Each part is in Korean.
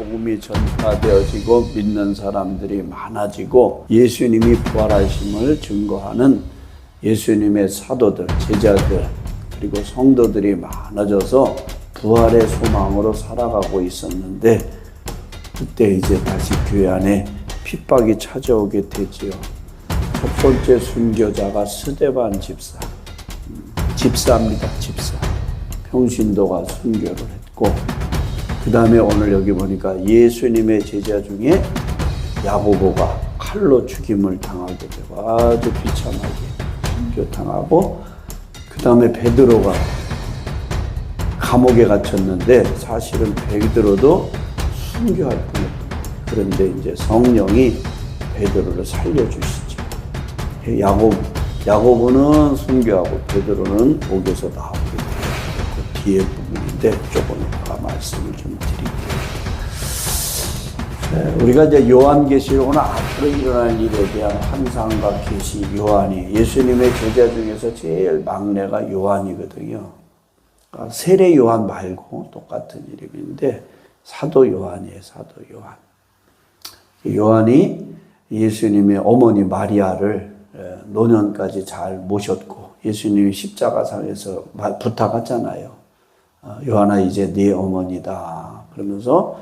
복음이 전파되어지고 믿는 사람들이 많아지고 예수님이 부활하심을 증거하는 예수님의 사도들, 제자들 그리고 성도들이 많아져서 부활의 소망으로 살아가고 있었는데 그때 이제 다시 교회 안에 핍박이 찾아오게 되지요. 첫 번째 순교자가 스데반 집사입니다. 집사. 평신도가 순교를 했고 그 다음에 오늘 여기 보니까 예수님의 제자 중에 야고보가 칼로 죽임을 당하게 되고 아주 비참하게 순교당하고 그 다음에 베드로가 감옥에 gat혔는데 사실은 베드로도 순교할 뻔했던 그런데 이제 성령이 베드로를 살려주시죠. 야고보는 순교하고 베드로는 옥에서 나오게 돼요. 그 뒤에 부분인데 조금 이따가 말씀을 좀 드릴게요. 우리가 이제 요한계시록은 앞으로 일어날 일에 대한 환상과 계시 요한이 예수님의 제자 중에서 제일 막내가 요한이거든요. 그러니까 세례 요한 말고 똑같은 이름인데 사도 요한이에요. 사도 요한. 요한이 예수님의 어머니 마리아를 노년까지 잘 모셨고 예수님이 십자가상에서 부탁하잖아요. 요한아 이제 네 어머니다. 그러면서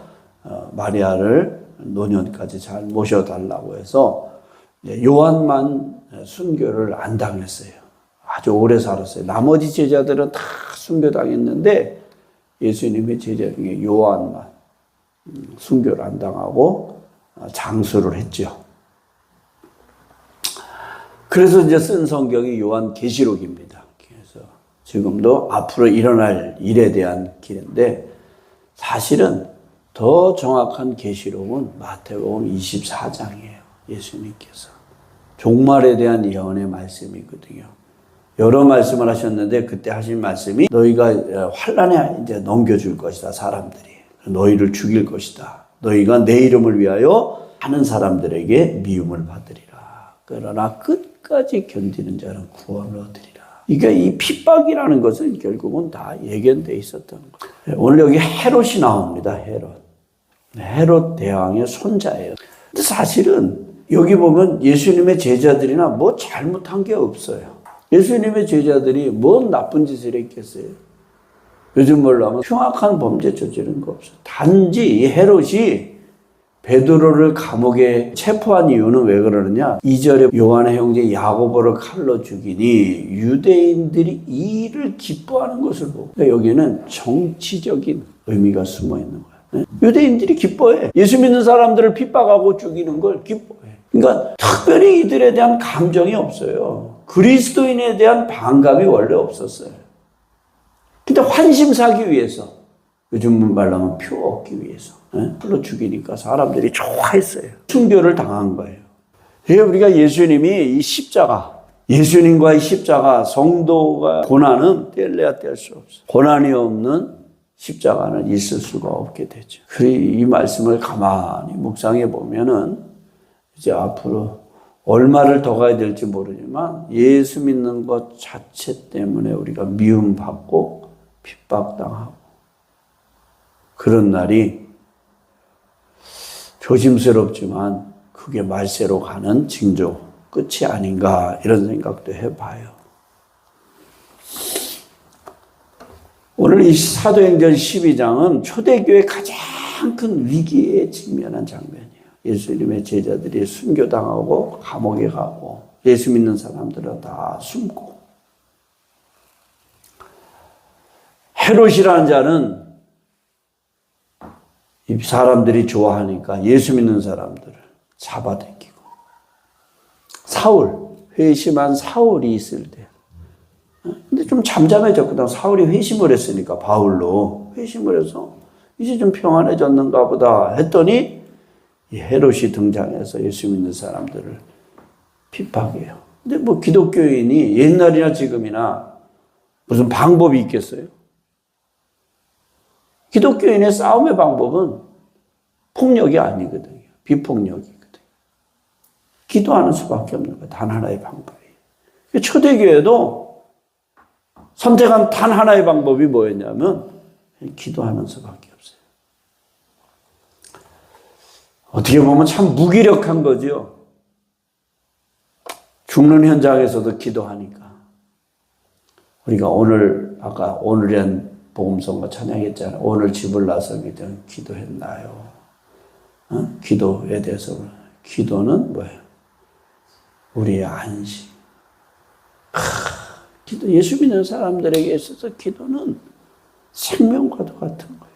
마리아를 노년까지 잘 모셔달라고 해서 요한만 순교를 안 당했어요. 아주 오래 살았어요. 나머지 제자들은 다 순교당했는데 예수님의 제자 중에 요한만 순교를 안 당하고 장수를 했죠. 그래서 이제 쓴 성경이 요한계시록입니다. 그래서 지금도 앞으로 일어날 일에 대한 길인데 사실은 더 정확한 계시록은 마태복음 24장이에요. 예수님께서 종말에 대한 예언의 말씀이거든요. 여러 말씀을 하셨는데 그때 하신 말씀이 너희가 환난에 이제 넘겨줄 것이다. 사람들이 너희를 죽일 것이다. 너희가 내 이름을 위하여 많은 사람들에게 미움을 받으리라. 그러나 끝까지 견디는 자는 구원을 얻으리라. 그러니까 이 핍박이라는 것은 결국은 다 예견되어 있었던 거예요. 오늘 여기 헤롯이 나옵니다. 헤롯 대왕의 손자예요. 근데 사실은 여기 보면 예수님의 제자들이나 뭐 잘못한 게 없어요. 예수님의 제자들이 뭔 나쁜 짓을 했겠어요? 요즘 말로 하면 흉악한 범죄 저지른 거 없어요. 단지 이 헤롯이 베드로를 감옥에 체포한 이유는 왜 그러느냐? 2절에 요한의 형제 야고보를 칼로 죽이니 유대인들이 이 일을 기뻐하는 것을 보고 그러니까 여기는 정치적인 의미가 숨어 있는 거야. 유대인들이 기뻐해. 예수 믿는 사람들을 핍박하고 죽이는 걸 기뻐해. 그러니까 특별히 이들에 대한 감정이 없어요. 그리스도인에 대한 반감이 원래 없었어요. 근데 환심 사기 위해서, 요즘 말로 하면 표 얻기 위해서 칼로 죽이니까 사람들이 좋아했어요. 순교를 당한 거예요. 그래서 우리가 예수님이 이 십자가, 예수님과의 십자가, 성도가 고난은 뗄래야 뗄 수 없어요. 고난이 없는 십자가는 있을 수가 없게 되죠. 이 말씀을 가만히 묵상해 보면은 이제 앞으로 얼마를 더 가야 될지 모르지만 예수 믿는 것 자체 때문에 우리가 미움받고 핍박당하고 그런 날이 조심스럽지만 그게 말세로 가는 징조 끝이 아닌가 이런 생각도 해봐요. 오늘 이 사도행전 12장은 초대교회 가장 큰 위기에 직면한 장면이에요. 예수님의 제자들이 순교당하고 감옥에 가고 예수 믿는 사람들은 다 숨고 헤롯이라는 자는 이 사람들이 좋아하니까 예수 믿는 사람들을 잡아당기고 사울, 회심한 사울이 있을 때 근데 좀 잠잠해졌거든. 사울이 회심을 했으니까 바울로 회심을 해서 이제 좀 평안해졌는가 보다 했더니 이 헤롯이 등장해서 예수 믿는 사람들을 핍박해요. 근데 뭐 기독교인이 옛날이나 지금이나 무슨 방법이 있겠어요? 기독교인의 싸움의 방법은 폭력이 아니거든요. 비폭력이거든요. 기도하는 수밖에 없는 거예요. 단 하나의 방법이에요. 초대교회도 선택한 단 하나의 방법이 뭐였냐면 기도하는 수밖에 없어요. 어떻게 보면 참 무기력한 거죠. 죽는 현장에서도 기도하니까. 우리가 오늘, 아까 오늘은 복음성과 찬양했잖아요. 오늘 집을 나서기 전에 기도했나요? 기도에 대해서. 기도는 뭐예요? 우리의 안식. 기도, 예수 믿는 사람들에게 있어서 기도는 생명과도 같은 거예요.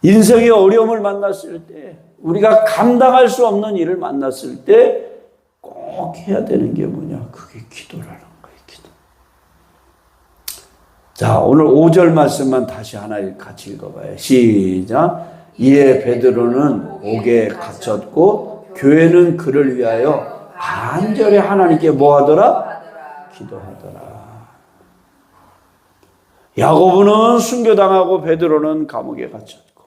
인생의 어려움을 만났을 때, 우리가 감당할 수 없는 일을 만났을 때 꼭 해야 되는 게 뭐냐? 그게 기도라는 거예요. 기도. 자, 오늘 5절 말씀만 다시 하나 같이 읽어봐요. 시작. 이에 베드로는 옥에 갇혔고 교회는 그를 위하여 간절히 하나님께 뭐 하더라? 기도하더라. 야고보는 순교당하고 베드로는 감옥에 갇혔고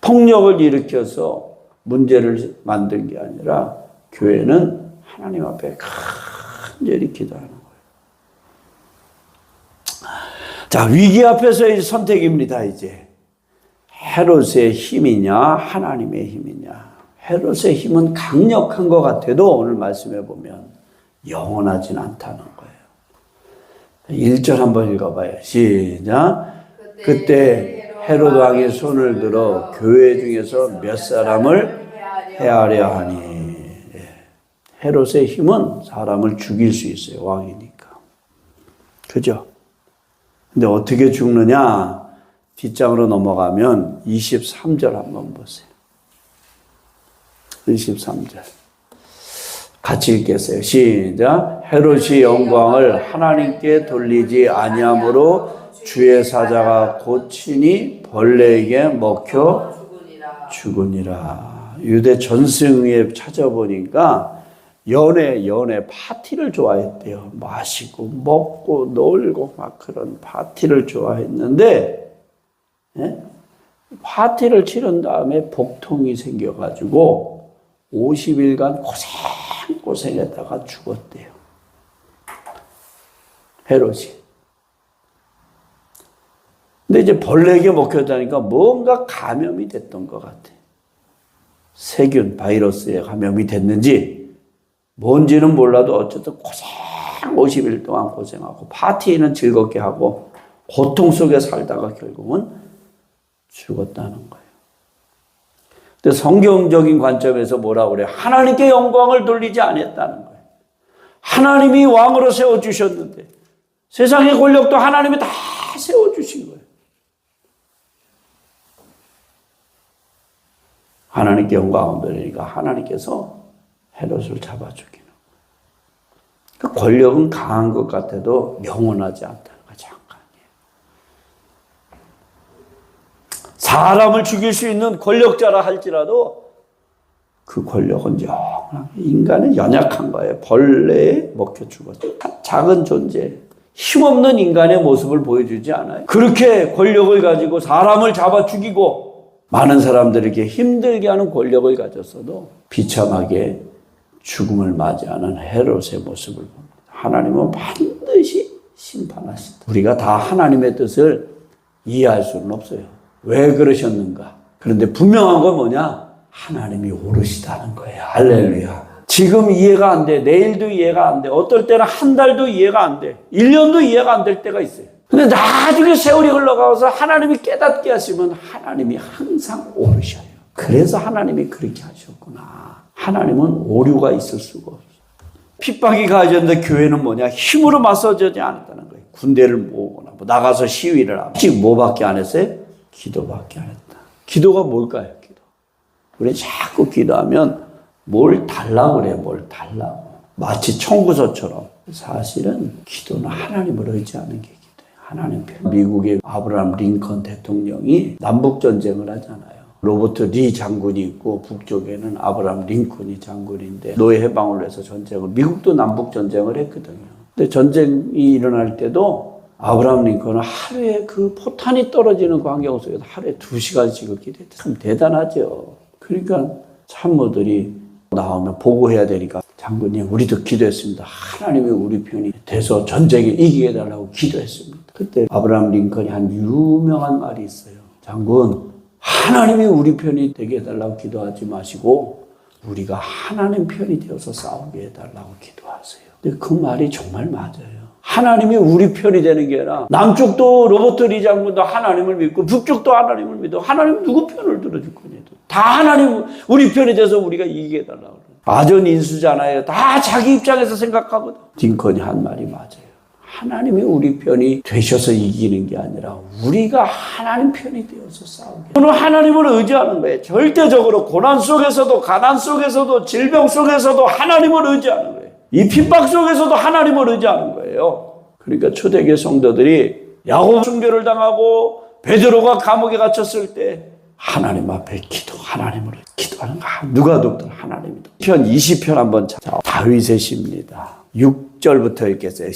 폭력을 일으켜서 문제를 만든 게 아니라 교회는 하나님 앞에 간절히 기도하는 거예요. 자, 위기 앞에서의 선택입니다. 이제 헤롯의 힘이냐 하나님의 힘이냐. 헤롯의 힘은 강력한 것 같아도 오늘 말씀해 보면 영원하진 않다는 거예요. 1절 한번 읽어봐요. 시작. 그때 헤롯 왕이 손을 들어 교회 중에서 몇 사람을 해하려 하니. 헤롯의 힘은 사람을 죽일 수 있어요. 왕이니까. 그죠? 근데 어떻게 죽느냐? 뒷장으로 넘어가면 23절 한번 보세요. 23절. 같이 읽겠어요. 시작. 헤롯이 영광을 하나님께 돌리지 아니함으로 주의 사자가 고치니 벌레에게 먹혀 죽으니라. 유대 전승위에 찾아보니까 연애 파티를 좋아했대요. 마시고 먹고 놀고 막 그런 파티를 좋아했는데, 예? 파티를 치른 다음에 복통이 생겨가지고 50일간 고생했다가 죽었대요. 헤롯이. 근데 이제 벌레에게 먹혔다니까 뭔가 감염이 됐던 것 같아. 세균, 바이러스에 감염이 됐는지 뭔지는 몰라도 어쨌든 50일 동안 고생하고 파티는 즐겁게 하고 고통 속에 살다가 결국은 죽었다는 거예요. 근데 성경적인 관점에서 뭐라고 그래요? 하나님께 영광을 돌리지 않았다는 거예요. 하나님이 왕으로 세워주셨는데 세상의 권력도 하나님이 다 세워주신 거예요. 하나님께 영광을 돌리니까 하나님께서 헤롯을 잡아 죽이는 거예요. 그 권력은 강한 것 같아도 영원하지 않다는 거 잠깐이에요. 사람을 죽일 수 있는 권력자라 할지라도 그 권력은 영원한 인간은 연약한 거예요. 벌레에 먹혀 죽었죠. 작은 존재, 힘없는 인간의 모습을 보여주지 않아요. 그렇게 권력을 가지고 사람을 잡아 죽이고 많은 사람들에게 힘들게 하는 권력을 가졌어도 비참하게 죽음을 맞이하는 헤롯의 모습을 봅니다. 하나님은 반드시 심판하신다. 우리가 다 하나님의 뜻을 이해할 수는 없어요. 왜 그러셨는가? 그런데 분명한 건 뭐냐? 하나님이 오르시다는 거예요. 할렐루야. 지금 이해가 안 돼. 내일도 이해가 안 돼. 어떨 때는 한 달도 이해가 안 돼. 1년도 이해가 안 될 때가 있어요. 근데 나중에 세월이 흘러가서 하나님이 깨닫게 하시면 하나님이 항상 오르셔요. 그래서 하나님이 그렇게 하셨구나. 하나님은 오류가 있을 수가 없어요. 핍박이 가해졌는데 교회는 뭐냐? 힘으로 맞서지 않았다는 거예요. 군대를 모으거나 뭐 나가서 시위를 하고. 지금 뭐밖에 안 했어요? 기도밖에 안 했다. 기도가 뭘까요? 기도. 우리 자꾸 기도하면 뭘 달라고 그래요. 뭘 달라고. 마치 청구서처럼. 사실은 기도는 하나님을 의지하는 게 기도예요. 하나님 편. 미국의 아브라함 링컨 대통령이 남북전쟁을 하잖아요. 로버트 리 장군이 있고 북쪽에는 아브라함 링컨이 장군인데 노예 해방을 위해서 전쟁을, 미국도 남북전쟁을 했거든요. 근데 전쟁이 일어날 때도 아브라함 링컨은 하루에 그 포탄이 떨어지는 광경 속에서 하루에 2시간씩을 기도했어요. 참 대단하죠. 그러니까 참모들이 나오면 보고해야 되니까 장군님 우리도 기도했습니다. 하나님이 우리 편이 돼서 전쟁에 이기게 해달라고 기도했습니다. 그때 아브라함 링컨이 한 유명한 말이 있어요. 장군, 하나님이 우리 편이 되게 해달라고 기도하지 마시고 우리가 하나님 편이 되어서 싸우게 해달라고 기도하세요. 근데 그 말이 정말 맞아요. 하나님이 우리 편이 되는 게 아니라 남쪽도 로버트 리 장군도 하나님을 믿고 북쪽도 하나님을 믿어. 하나님 누구 편을 들어줄 거냐. 다 하나님 우리 편이 돼서 우리가 이기게 해달라고. 아전 인수잖아요. 다 자기 입장에서 생각하거든. 딩컨이 한 말이 맞아요. 하나님이 우리 편이 되셔서 이기는 게 아니라 우리가 하나님 편이 되어서 싸우게. 저는 하나님을 의지하는 거예요. 절대적으로 고난 속에서도 가난 속에서도 질병 속에서도 하나님을 의지하는 거예요. 이 핍박 속에서도 하나님을 의지하는 거예요. 그러니까 초대교회 성도들이 야곱 순교를 당하고 베드로가 감옥에 gat혔을 때 하나님 앞에 하나님으로 기도하는 거 누가 돕든 하나님이다. 편 20편 한번 찾아. 다윗의 시입니다. 6절부터 읽겠어요.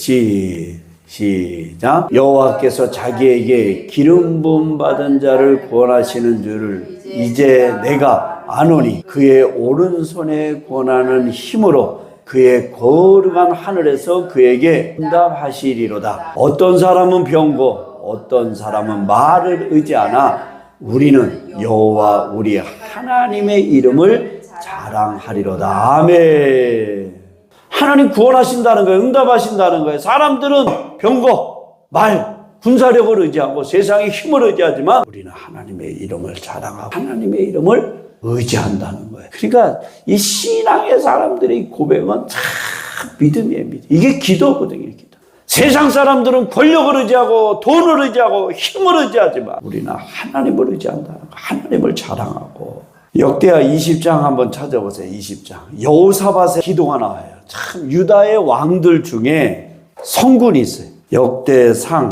시작. 여호와께서 자기에게 기름 부음 받은 자를 구원하시는 줄을 이제 내가 아노니 그의 오른손에 권하는 힘으로 그의 거룩한 하늘에서 그에게 응답하시리로다. 어떤 사람은 병고 어떤 사람은 말을 의지하나 우리는 여호와 우리 하나님의 이름을 자랑하리로다. 아멘. 하나님 구원하신다는 거예요. 응답하신다는 거예요. 사람들은 병거, 말, 군사력을 의지하고 세상의 힘을 의지하지만 우리는 하나님의 이름을 자랑하고 하나님의 이름을 의지한다는 거예요. 그러니까 이 신앙의 사람들의 고백은 참 믿음이에요. 믿음. 이게 기도거든요. 기도. 세상 사람들은 권력을 의지하고 돈을 의지하고 힘을 의지하지만 우리는 하나님을 의지한다는 거. 하나님을 자랑하고. 역대하 20장 한번 찾아보세요. 20장. 여호사밧의 기도가 나와요. 참 유다의 왕들 중에 성군이 있어요. 역대상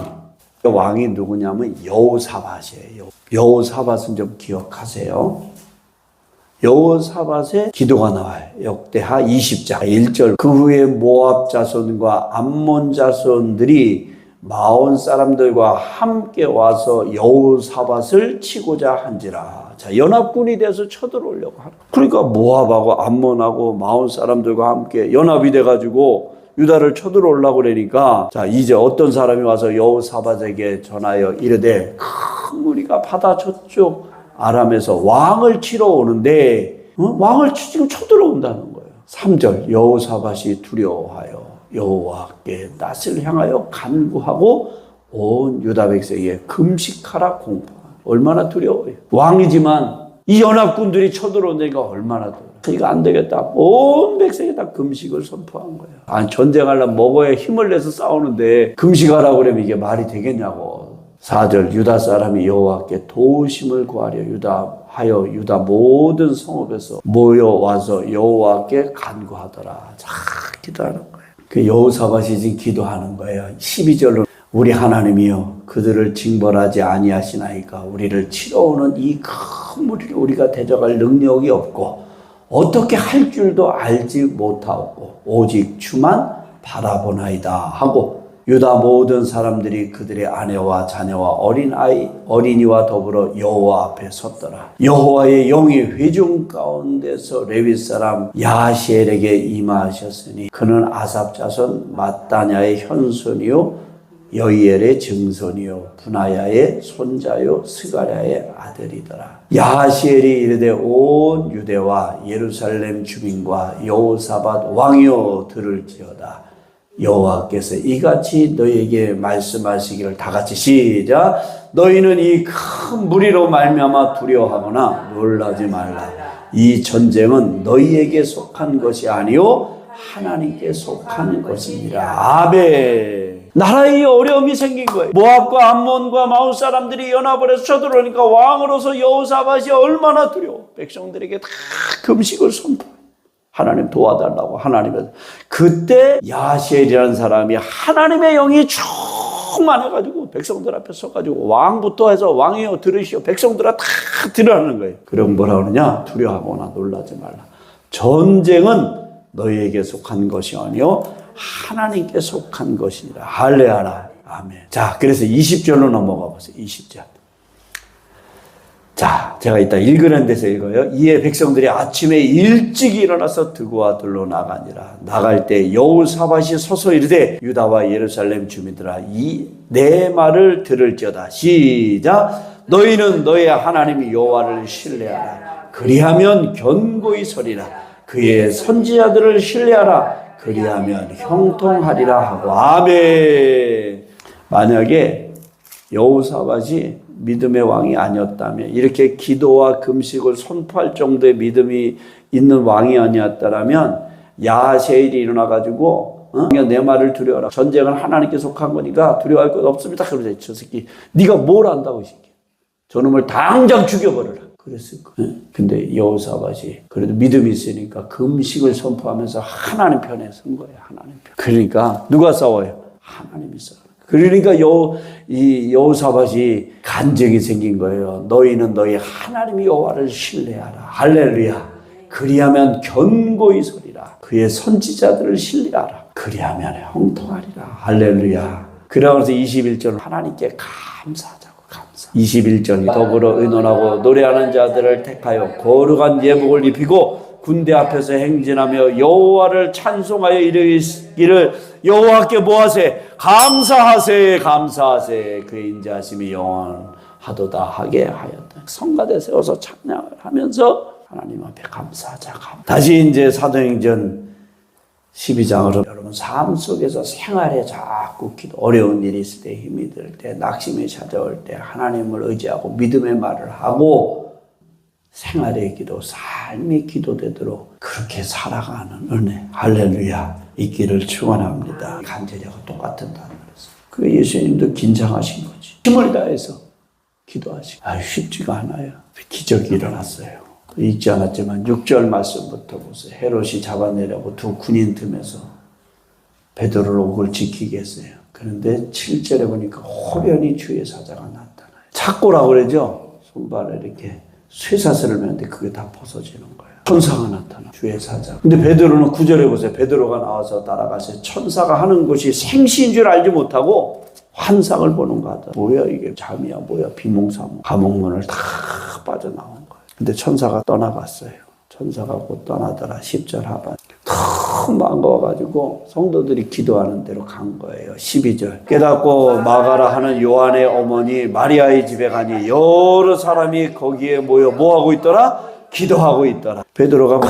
왕이 누구냐면 여호사밧이에요. 여호사밧은 좀 기억하세요. 여호사밧의 기도가 나와요. 역대하 20장 1절. 그 후에 모압 자손과 암몬 자손들이 마온 사람들과 함께 와서 여호사밧을 치고자 한지라. 자, 연합군이 돼서 쳐들어오려고 하는. 그러니까 모압하고 암몬하고 마온 사람들과 함께 연합이 돼가지고 유다를 쳐들어오려고 그러니까, 자, 이제 어떤 사람이 와서 여호사밧에게 전하여 이르되 큰 무리가 바다 저쪽 아람에서 왕을 치러 오는데, 왕을 지금 쳐들어온다는 거예요. 3절. 여호사밧이 두려워하여 여호와께 낯을 향하여 간구하고 온 유다 백성에게 금식하라 공포. 얼마나 두려워요. 왕이지만 이 연합군들이 쳐들어오니까 얼마나 두려워요. 이거 안 되겠다. 온 백성이 다 금식을 선포한 거예요. 아니, 전쟁하려면 먹어야 힘을 내서 싸우는데 금식하라고 그러면 이게 말이 되겠냐고. 4절. 유다 사람이 여호와께 도우심을 구하려 유다 모든 성읍에서 모여와서 여호와께 간구하더라. 자, 기도하는 거예요. 그 여호사밧이 지금 기도하는 거예요. 12절로 우리 하나님이여 그들을 징벌하지 아니하시나이까. 우리를 치러오는 이 큰 무리를 우리가 대적할 능력이 없고 어떻게 할 줄도 알지 못하고 오직 주만 바라보나이다 하고, 유다 모든 사람들이 그들의 아내와 자녀와 어린이와 더불어 여호와 앞에 섰더라. 여호와의 영이 회중 가운데서 레위 사람 야시엘에게 임하셨으니 그는 아삽 자손 마따냐의 현손이요 여이엘의 증손이요 분하야의 손자요 스가랴의 아들이더라. 야시엘이 이르되 온 유대와 예루살렘 주민과 여호사밧 왕이여 들을지어다. 여호와께서 이같이 너희에게 말씀하시기를. 다 같이 시작. 너희는 이 큰 무리로 말미암아 두려워하거나 놀라지 말라. 이 전쟁은 너희에게 속한 것이 아니요 하나님께 속한 것이니라. 아멘. 나라에 어려움이 생긴 거예요. 모압과 암몬과 마온 사람들이 연합을 해서 쳐들어오니까 왕으로서 여호사밧이 얼마나 두려워. 백성들에게 다 금식을 선포해요. 하나님 도와달라고. 하나님께서 그때 야시엘이라는 사람이 하나님의 영이 충만해가지고 백성들 앞에 서가지고 왕부터 해서 왕이여 들으시오 백성들아 다 들으라는 거예요. 그럼 뭐라 그러냐? 두려워하거나 놀라지 말라. 전쟁은 너희에게 속한 것이 아니요 하나님께 속한 것이니라. 할례하라. 아멘. 자, 그래서 20절로 넘어가 보세요. 20절. 자, 제가 이따 읽으는 데서 읽어요. 이에 백성들이 아침에 일찍 일어나서 드고와 들로 나가니라. 나갈 때 여호사밧이 서서 이르되 유다와 예루살렘 주민들아 이 내 말을 들을지어다. 시작. 너희는 너희 하나님 여호와를 신뢰하라. 그리하면 견고히 서리라. 그의 선지자들을 신뢰하라. 그리하면 형통하리라 하고. 아멘. 만약에 여호사밧이 믿음의 왕이 아니었다면, 이렇게 기도와 금식을 선포할 정도의 믿음이 있는 왕이 아니었다면 야하세일이 일어나가지고 내 말을 두려워라. 전쟁은 하나님께 속한 거니까 두려워할 것 없습니다. 그러면서 저 새끼 네가 뭘 안다고 이 새끼. 저놈을 당장 죽여버려라. 그랬을 거예요. 근데 여호사밧이 그래도 믿음이 있으니까 금식을 선포하면서 하나님 편에 선 거예요. 하나님 편. 그러니까 누가 싸워요? 하나님이 싸워요. 그러니까 이 여호사밧이 간증이 생긴 거예요. 너희는 너희 하나님 여호와를 신뢰하라. 할렐루야. 그리하면 견고히 서리라. 그의 선지자들을 신뢰하라. 그리하면 형통하리라. 할렐루야. 그러면서 21절 하나님께 감사하자고. 감사. 21절 더불어 의논하고 노래하는 자들을 택하여 거룩한 예복을 입히고 군대 앞에서 행진하며 여호와를 찬송하여 이르기를 여호와께 뭐하세? 감사하세. 감사하세. 그의 인자하심이 영원하도다 하게 하였다. 성가대 세워서 찬양을 하면서 하나님 앞에 감사하자. 다시 이제 사도행전 12장으로 여러분 삶 속에서 생활에 자꾸 어려운 일이 있을 때, 힘이 들 때, 낙심이 찾아올 때 하나님을 의지하고 믿음의 말을 하고 생활의 기도, 삶의 기도되도록 그렇게 살아가는 은혜, 할렐루야, 있기를 축원합니다. 간절히하고 똑같은 단어였어요. 그 예수님도 긴장하신 거지. 힘을 다해서 기도하시고 쉽지가 않아요. 기적이 일어났어요. 읽지 않았지만 6절 말씀부터 보세요. 헤롯이 잡아내려고 두 군인 틈에서 베드로를 옥을 지키게 했어요. 그런데 7절에 보니까 호련히 주의 사자가 나타나요. 착고라고 그러죠. 손발에 이렇게 쇠사슬을 매는데 그게 다 벗어지는 거예요. 천사가 나타나. 주의 사자. 근데 베드로는 9절에 보세요. 베드로가 나와서 따라가세요. 천사가 하는 것이 생시인 줄 알지 못하고 환상을 보는 거 하다. 뭐야 이게 잠이야 뭐야 비몽사몽. 감옥문을 다 빠져나온 거예요. 근데 천사가 떠나갔어요. 천사가 곧 떠나더라. 10절 하반. 너무 반가워가지고 성도들이 기도하는 대로 간 거예요. 12절. 깨닫고 마가라 하는 요한의 어머니 마리아의 집에 가니 여러 사람이 거기에 모여 뭐하고 있더라? 기도하고 있더라. 베드로가 막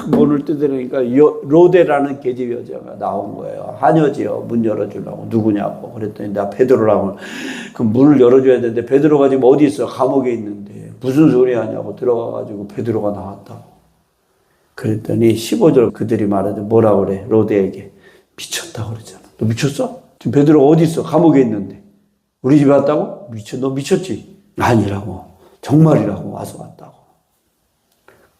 문을 두드리니까 로데라는 계집 여자가 나온 거예요. 하녀지요. 문 열어주려고. 누구냐고. 그랬더니 나 베드로라고. 그 문을 열어줘야 되는데 베드로가 지금 어디 있어? 감옥에 있는데. 무슨 소리 하냐고 들어가가지고 베드로가 나왔다고. 그랬더니 15절 그들이 말하되 뭐라고 그래? 로데에게 미쳤다고 그러잖아. 너 미쳤어? 지금 베드로가 어디 있어? 감옥에 있는데. 우리 집에 왔다고? 너 미쳤지? 아니라고. 정말이라고 와서 왔다고.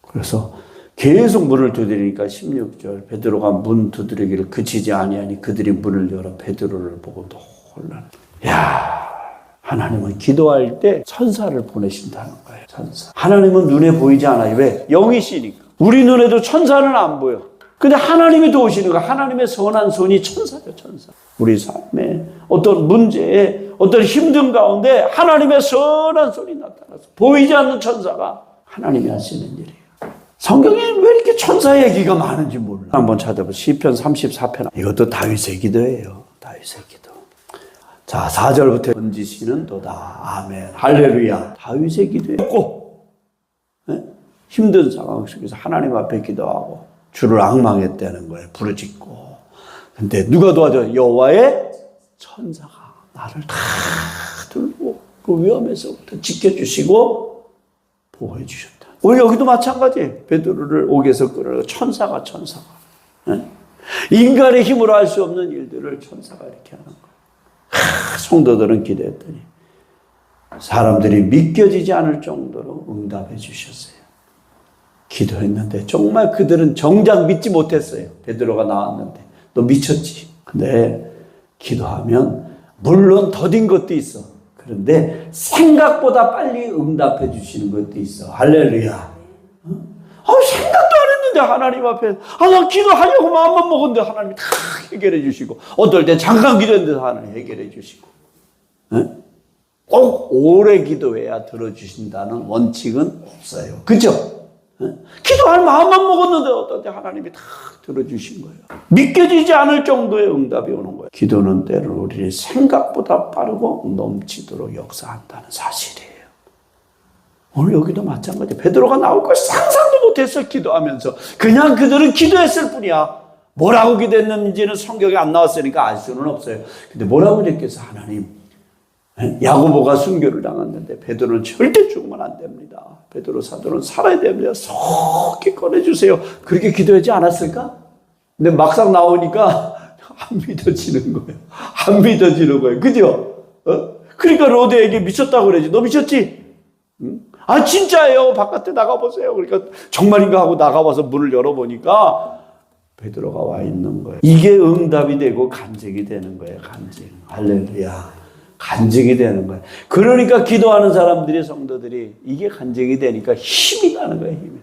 그래서 계속 문을 두드리니까 16절 베드로가 문 두드리기를 그치지 아니하니 그들이 문을 열어 베드로를 보고 놀라는. 야, 하나님은 기도할 때 천사를 보내신다는 거예요. 천사. 하나님은 눈에 보이지 않아요. 왜? 영이시니까. 우리 눈에도 천사는 안 보여. 근데 하나님이 도우시는 거야. 하나님의 선한 손이 천사예요. 천사. 우리 삶에 어떤 문제에 어떤 힘든 가운데 하나님의 선한 손이 나타나서 보이지 않는 천사가 하나님이 하시는 일이에요. 성경에 왜 이렇게 천사 얘기가 많은지 몰라. 한번 찾아보세요. 시편 34편. 이것도 다윗의 기도예요. 다윗의 기도. 자, 4절부터 번지시는 도다. 아멘. 할렐루야. 다윗의 기도였고, 힘든 상황 속에서 하나님 앞에 기도하고 주를 앙망했다는 거예요. 부르짖고. 근데 누가 도와줘요? 여호와의 천사가 나를 다 들고 그 위험에서부터 지켜주시고 보호해 주셨다. 오늘 여기도 마찬가지예요. 베드로를 옥에서 끌어내고 천사가. 인간의 힘으로 할 수 없는 일들을 천사가 이렇게 하는 거예요. 성도들은 기도했더니 사람들이 믿겨지지 않을 정도로 응답해 주셨어요. 기도했는데 정말 그들은 정작 믿지 못했어요. 베드로가 나왔는데 너 미쳤지. 근데 기도하면 물론 더딘 것도 있어. 그런데 생각보다 빨리 응답해 주시는 것도 있어. 할렐루야. 생각도 안 했는데 하나님 앞에 나 기도하려고 마음만 먹었는데 하나님이 다 해결해 주시고 어떨 때 잠깐 기도했는데 하나님 해결해 주시고 꼭 오래 기도해야 들어주신다는 원칙은 없어요. 그죠? 기도할 마음만 먹었는데 어떨 때 하나님이 다 들어주신 거예요. 믿겨지지 않을 정도의 응답이 오는 거예요. 기도는 때로 우리의 생각보다 빠르고 넘치도록 역사한다는 사실이에요. 오늘 여기도 마찬가지야. 베드로가 나올 걸 상상도 못했어, 기도하면서. 그냥 그들은 기도했을 뿐이야. 뭐라고 기도했는지는 성경에 안 나왔으니까 알 수는 없어요. 근데 뭐라고 됐겠어, 하나님. 야고보가 순교를 당했는데 베드로는 절대 죽으면 안 됩니다. 베드로 사도는 살아야 됩니다. 속히 꺼내주세요. 그렇게 기도하지 않았을까? 근데 막상 나오니까 안 믿어지는 거예요. 안 믿어지는 거예요. 그죠? 그러니까 로데에게 미쳤다고 그러지. 너 미쳤지? 응? 아, 진짜예요. 바깥에 나가보세요. 그러니까 정말인가 하고 나가봐서 문을 열어보니까 베드로가 와 있는 거예요. 이게 응답이 되고 간증이 되는 거예요. 간증. 할렐루야. 간증이 되는 거예요. 그러니까 기도하는 사람들이, 성도들이 이게 간증이 되니까 힘이 나는 거예요. 힘이.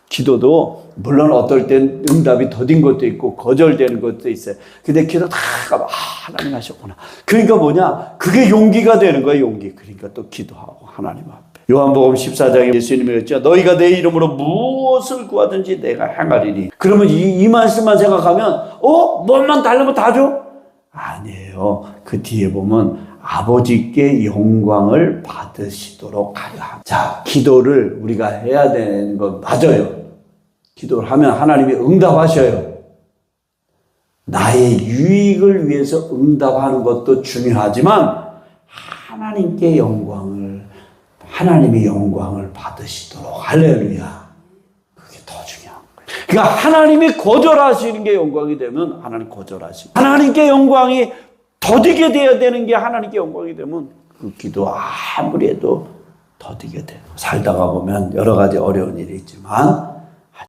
기도도 물론 어떨 땐 응답이 더딘 것도 있고 거절되는 것도 있어요. 근데 기도 다 가면 하나님 하셨구나. 그러니까 뭐냐? 그게 용기가 되는 거예요. 용기. 그러니까 또 기도하고 하나님 앞에. 요한복음 14장에 예수님이 그랬죠. 너희가 내 이름으로 무엇을 구하든지 내가 행하리니. 그러면 이 말씀만 생각하면 뭐만 달라면 다 줘? 아니에요. 그 뒤에 보면 아버지께 영광을 받으시도록 하려 합니다. 자, 기도를 우리가 해야 되는 건 맞아요. 기도를 하면 하나님이 응답하셔요. 나의 유익을 위해서 응답하는 것도 중요하지만 하나님께 하나님의 영광을 받으시도록. 할렐루야. 그게 더 중요한 거예요. 그러니까 하나님이 거절하시는 게 영광이 되면 하나님 거절하시고, 하나님께 영광이 더디게 되어야 되는 게 하나님께 영광이 되면 그 기도 아무리 해도 더디게 돼요. 살다가 보면 여러 가지 어려운 일이 있지만